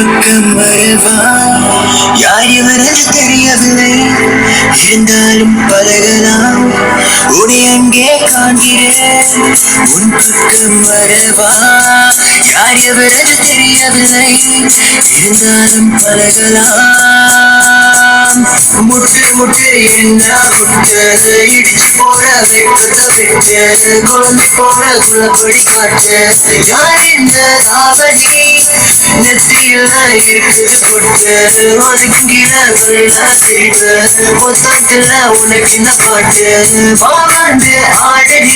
பக்கம் வரவா? யார் எவரென்று தெரியவில்லை, இருந்தாலும் பழகலாம். உன்னை அங்கே காண்கிறேன், உன் பக்கம் வரவா? யார் எவரென்று தெரியவில்லை, இருந்தாலும் பழகலாம். முட்டு முட்டு என்ன முட்டு, இடிச்சு போற வெப்பத்தை விட்டு, குழந்தை போற குலப்படி காட்டு. யார் இந்த தாவணி நெத்தியில இருக்குது பொட்டு, ஒதுங்கிற கொள்ள சிரிப்பு, பொத்தாட்டுல உனக்கு இந்த பாட்டு. வாழ்ந்து ஆடடி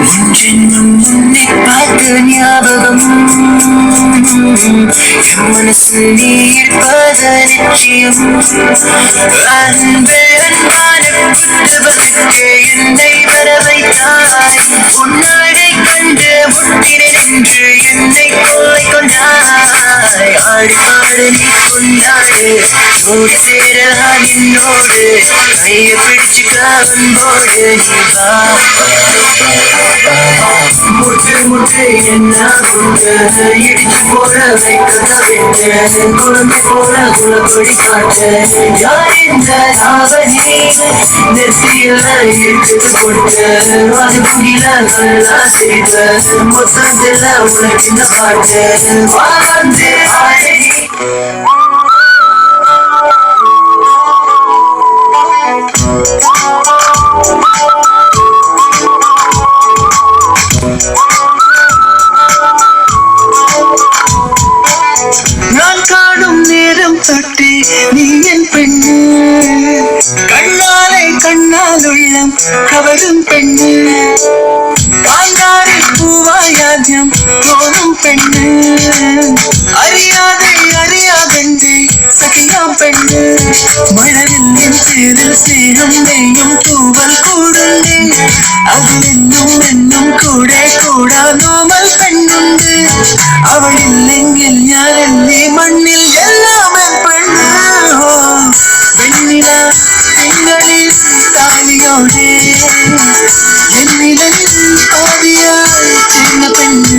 முன்ஜென்மம் உன்னை பார்த்த ஞாபகம், என் மனசில் நீ இருப்பது நிச்சயம். அன்பே அன்பான புத்தவனுக்கு என்னை வர வைத்தாய், உன்னாடை கண்டு முத்திரை நின்று என்னை கொள்ளை கொண்டாய். ஆடு ஆடு நீ கொண்டாடு, ஜோடி சேர என்னோடு, கையை பிடிச்சுக்க அன்போடு நீ வா. முட்டு முட்டு என்ன முட்டு, இடிச்சு போற வைக்கத்தை விட்டு, குழந்தை போல குலப்படி காட்டு. யார் இந்த தாவணி நெத்தியில இருக்குது பொட்டு, அது குடியில நல்லா சிரிப்பு, மொத்தத்துல உனக்கு இந்த பாட்டு. வாழ்ந்து ஆடடி நான் காணும் நேரம் தொட்டு நீ என் பெண்ணு, கண்ணாலை கண்ணால் உள்ளம் கவரும் பெண்ணு, காந்தாரில் பூவாயாத்யம் தோணும் பெண்ணு, அறியாதை அறியாதென்று சகியாம் பெண்ணு. மழவில் என் பேரில் சேரும் நெய்யும் தூவல் கூடுண்டு, அதில் என்னும் கூட கூடாதோமல் பெண்ணுண்டு. அவள் இல்லெங்கில் யாரெல்லே மண்ணில் எல்லாமே பெண்ணு. வெண்ணிலா திங்களில் தாலியோடே என்னிடம் பாதியாய் சின்ன பெண்ணு.